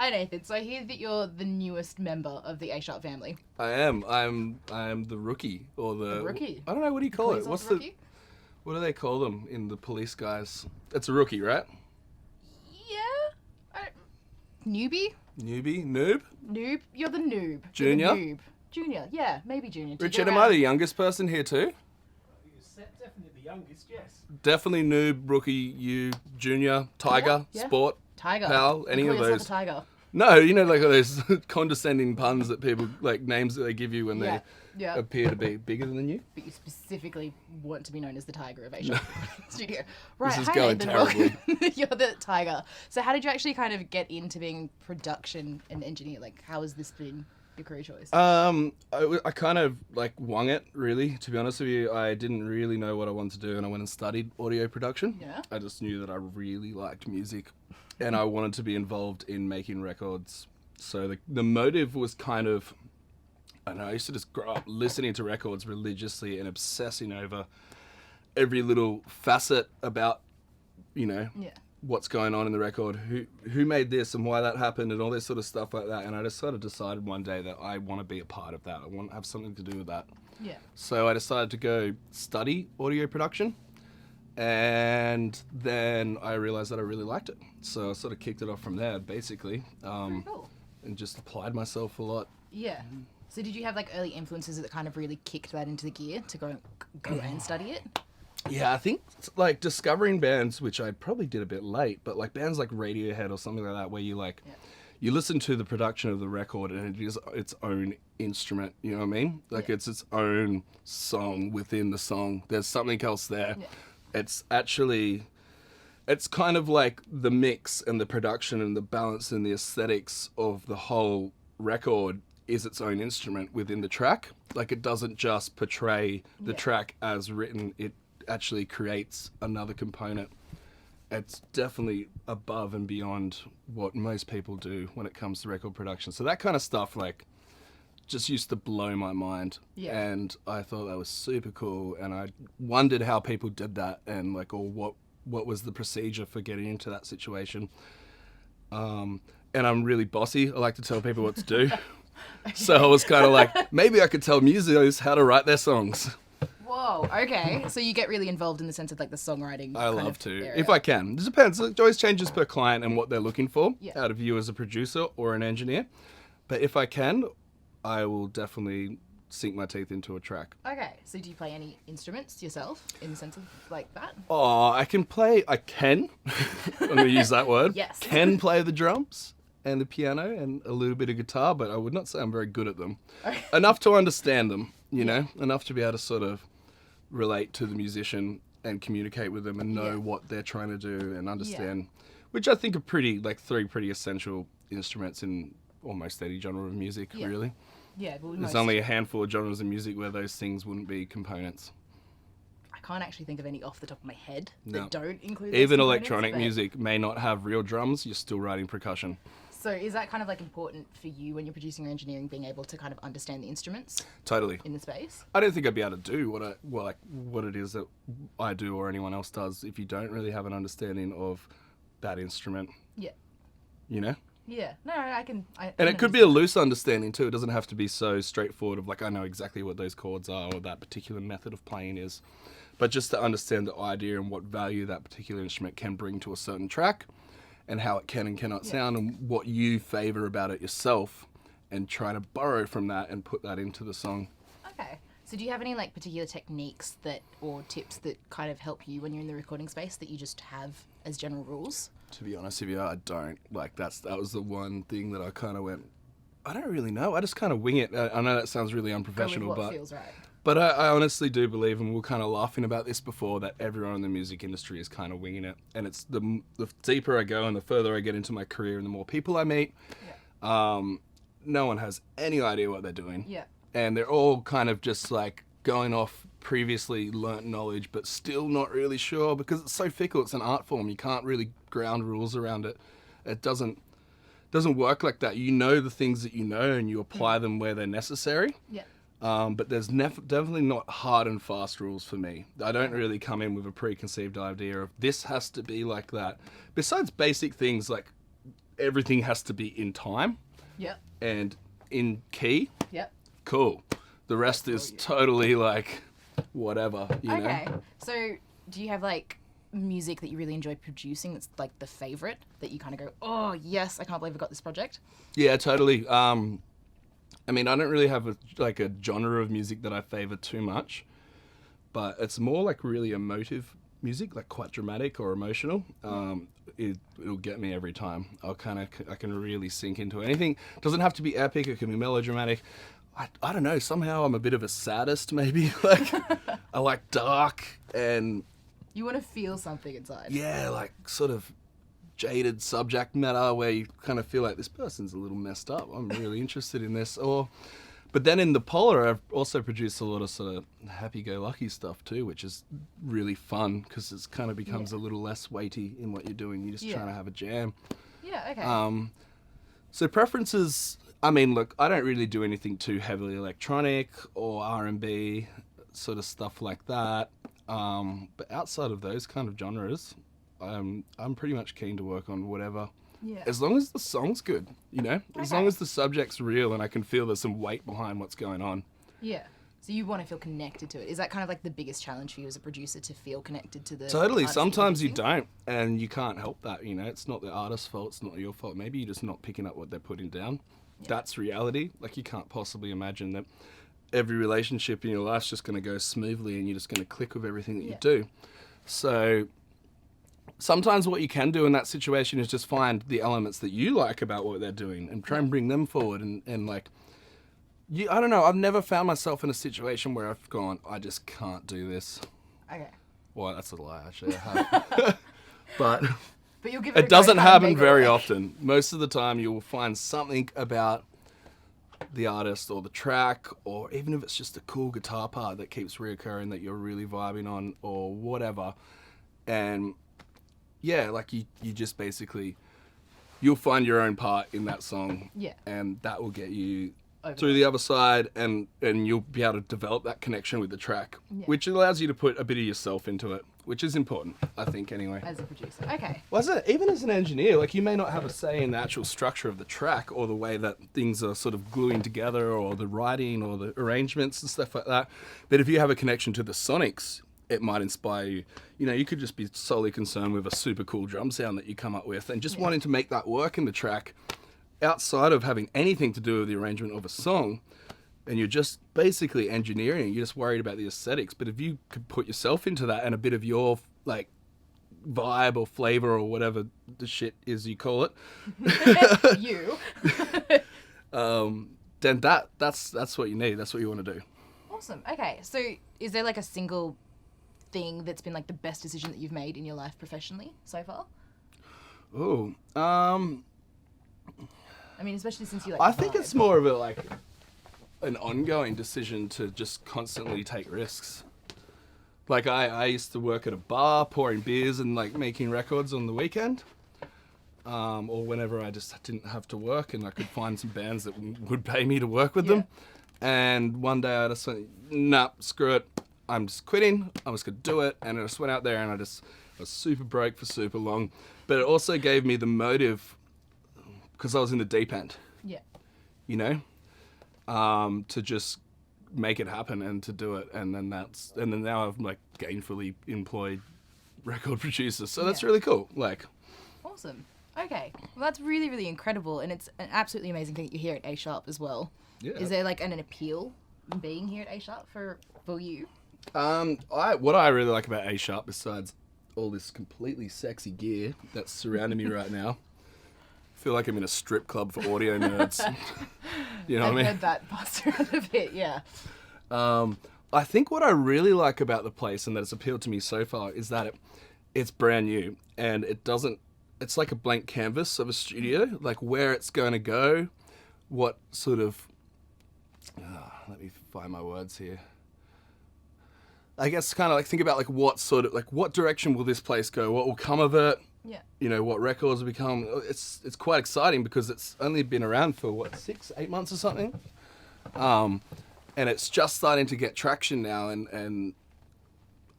Hi Nathan. So I hear that you're the newest member of the A Sharp family. I am. I'm the rookie or the rookie? I don't know, what do you call it? What's the rookie? What do they call them in the police guys? It's a rookie, right? Yeah. Newbie? Newbie? Noob? Noob? You're the noob. Junior? You're the noob. Junior, yeah, maybe junior. Richard, am I the youngest person here too? You're definitely the youngest, yes. Definitely noob, rookie, you, junior, tiger, Yeah. sport, Tiger. pal, any You of call yourself those. a tiger. No, you know, like all those condescending puns that people, like names that they give you when Yeah. they Yeah. appear to be bigger than you. But you specifically want to be known as the tiger of A Sharp Studio. Right, This is hi going Nathan. terribly. Welcome. You're the tiger. So how did you actually kind of get into being production and engineer? Like, how has this been your career choice? I kind of like wung it, really, to be honest with you. I didn't really know what I wanted to do, and I went and studied audio production. Yeah. I just knew that I really liked music and I wanted to be involved in making records. So the motive was kind of, I don't know, I used to just grow up listening to records religiously and obsessing over every little facet about, you know, Yeah. what's going on in the record, who made this and why that happened and all this sort of stuff like that. And I just sort of decided one day that I want to be a part of that. I want to have something to do with that. Yeah. So I decided to go study audio production, and then I realized that I really liked it. So I sort of kicked it off from there, basically, Very cool. and just applied myself a lot. Yeah. So did you have like early influences that kind of really kicked that into the gear to go and study it? Yeah, I think like discovering bands, which I probably did a bit late, but like bands like Radiohead or something like that, where you like, you listen to the production of the record and it is its own instrument, you know what I mean? Like it's its own song within the song. There's something else there. Yeah. It's actually, it's kind of like the mix and the production and the balance and the aesthetics of the whole record is its own instrument within the track. Like it doesn't just portray the track as written, it actually creates another component. It's definitely above and beyond what most people do when it comes to record production. So that kind of stuff like just used to blow my mind. Yeah. And I thought that was super cool, and I wondered how people did that and like, or what was the procedure for getting into that situation. And I'm really bossy. I like to tell people what to do. So I was kind of like, maybe I could tell musos how to write their songs. Whoa. Okay. So you get really involved in the sense of like the songwriting. I kind love of to, area. if I can. It depends. It always changes per client and what they're looking for Yeah. out of you as a producer or an engineer. But if I can, I will definitely sink my teeth into a track. Okay. So do you play any instruments yourself in the sense of like that? Oh, I can. I'm going to use that word. Yes. Can play the drums and the piano and a little bit of guitar, but I would not say I'm very good at them. Okay. Enough to understand them, you know, enough to be able to sort of relate to the musician and communicate with them and know what they're trying to do and understand, which I think are three pretty essential instruments in almost any genre of music, really. Yeah. Well, There's only a handful of genres of music where those things wouldn't be components. I can't actually think of any off the top of my head No. that don't include those Even components, electronic but- music may not have real drums, you're still writing percussion. So is that kind of like important for you when you're producing or engineering, being able to kind of understand the instruments Totally. in the space? I don't think I'd be able to do what it is that I do or anyone else does if you don't really have an understanding of that instrument, Yeah. you know? Yeah. No, I can. And it could be a loose understanding too. It doesn't have to be so straightforward of like, I know exactly what those chords are or that particular method of playing is. But just to understand the idea and what value that particular instrument can bring to a certain track and how it can and cannot sound and what you favor about it yourself, and try to borrow from that and put that into the song. Okay. So do you have any like particular techniques that or tips that kind of help you when you're in the recording space that you just have as general rules? To be honest with you, I don't. Like, that was the one thing that I kind of went, I don't really know. I just kind of wing it. I know that sounds really Go unprofessional, with what but feels right. But I honestly do believe, and we were kind of laughing about this before, that everyone in the music industry is kind of winging it. And it's the deeper I go and the further I get into my career and the more people I meet, no one has any idea what they're doing. Yeah. And they're all kind of just like going off previously learnt knowledge, but still not really sure because it's so fickle. It's an art form. You can't really ground rules around it. It doesn't work like that. You know the things that you know and you apply them where they're necessary. Yeah. But there's definitely not hard and fast rules for me. I don't really come in with a preconceived idea of this has to be like that. Besides basic things like everything has to be in time Yep. and in key. Yep. Cool. The rest is totally like whatever, you know? Okay. So, do you have like music that you really enjoy producing that's like the favorite that you kind of go, oh yes, I can't believe I got this project? Yeah, totally. I mean, I don't really have a genre of music that I favor too much, but it's more like really emotive music, like quite dramatic or emotional. It'll get me every time. I can really sink into it. Anything doesn't have to be epic. It can be melodramatic. I don't know. Somehow I'm a bit of a sadist, maybe. Like I like dark and You want to feel something inside. yeah, like sort of jaded subject matter where you kind of feel like this person's a little messed up. I'm really interested in this. But then in the Polar, I've also produced a lot of sort of happy-go-lucky stuff too, which is really fun because it kind of becomes a little less weighty in what you're doing. You're just trying to have a jam. Yeah. Okay. So preferences, I mean, look, I don't really do anything too heavily electronic or R&B, sort of stuff like that. But outside of those kind of genres, I'm pretty much keen to work on whatever. Yeah. As long as the song's good, you know? As Okay. long as the subject's real and I can feel there's some weight behind what's going on. Yeah. So you want to feel connected to it. Is that kind of like the biggest challenge for you as a producer, to feel connected to the Totally. artist that you're Sometimes you producing? don't, and you can't help that, you know? It's not the artist's fault, it's not your fault. Maybe you're just not picking up what they're putting down. That's reality. Like, you can't possibly imagine that every relationship in your life's just going to go smoothly and you're just going to click with everything that you do. So sometimes what you can do in that situation is just find the elements that you like about what they're doing and try and bring them forward and like, I don't know, I've never found myself in a situation where I've gone, I just can't do this. Okay. Well, that's a lie, actually. I have. But But you'll give it. it doesn't happen very often. Most of the time you'll find something about the artist or the track, or even if it's just a cool guitar part that keeps reoccurring that you're really vibing on or whatever. And yeah, like you just basically, you'll find your own part in that song. Yeah. And that will get you Over through the other side, and you'll be able to develop that connection with the track, Yeah. which allows you to put a bit of yourself into it, which is important, I think, anyway. As a producer. Okay. Well, even as an engineer, like, you may not have a say in the actual structure of the track or the way that things are sort of gluing together or the writing or the arrangements and stuff like that. But if you have a connection to the sonics, it might inspire you. You know, you could just be solely concerned with a super cool drum sound that you come up with and just wanting to make that work in the track outside of having anything to do with the arrangement of a song. And you're just basically engineering. You're just worried about the aesthetics. But if you could put yourself into that and a bit of your, like, vibe or flavor or whatever the shit is you call it, You. then that's what you need. That's what you want to do. Awesome. Okay. So is there like a single thing that's been like the best decision that you've made in your life professionally so far? Oh, I mean, especially since you like. I think vibe. it's more of an ongoing decision to just constantly take risks. Like, I used to work at a bar pouring beers and like making records on the weekend, or whenever I just didn't have to work and I could find some bands that would pay me to work with them. And one day I just went, nah, screw it, I'm just quitting, I'm just gonna do it. And I just went out there and I was super broke for super long, but it also gave me the motive, because I was in the deep end, Yeah. you know, to just make it happen and to do it. And then now I'm like gainfully employed record producer. So that's really cool. Like, Awesome. Okay. Well, that's really, really incredible, and it's an absolutely amazing thing that you're here at A Sharp as well. yeah. Is there like an appeal in being here at A Sharp for you? What I really like about A Sharp, besides all this completely sexy gear that's surrounding me right now, I feel like I'm in a strip club for audio nerds. You know what I I've mean? heard that passed around a bit, yeah. I think what I really like about the place and that it's appealed to me so far is that it's brand new and it's like a blank canvas of a studio, like where it's going to go, what sort of, let me find my words here. I guess kind of like think about like what direction will this place go? What will come of it? Yeah. You know, what records will become. It's quite exciting because it's only been around for 6-8 months or something. And it's just starting to get traction now, and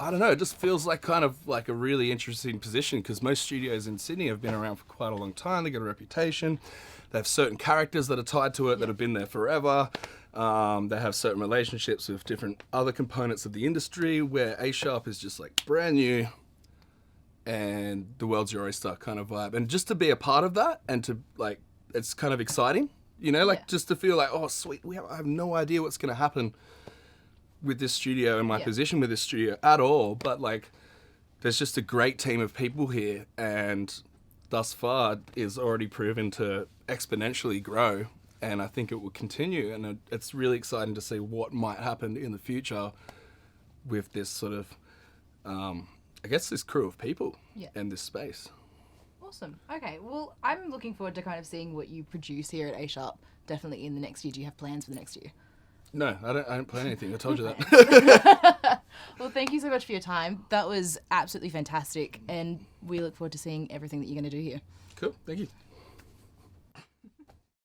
I don't know, it just feels like kind of like a really interesting position because most studios in Sydney have been around for quite a long time. They get a reputation. They have certain characters that are tied to it that have been there forever. They have certain relationships with different other components of the industry where A Sharp is just like brand new and the world's your oyster kind of vibe. And just to be a part of that and to like, it's kind of exciting, you know, like just to feel like, oh, sweet, I have no idea what's going to happen with this studio and my position with this studio at all, but like there's just a great team of people here and thus far is already proven to exponentially grow, and I think it will continue, and it's really exciting to see what might happen in the future with this sort of I guess this crew of people and this space. Awesome. Okay, well, I'm looking forward to kind of seeing what you produce here at A Sharp definitely in the next year. Do you have plans for the next year? No, I don't plan anything. I told you that. Well, thank you so much for your time. That was absolutely fantastic, and we look forward to seeing everything that you're going to do here. Cool. Thank you.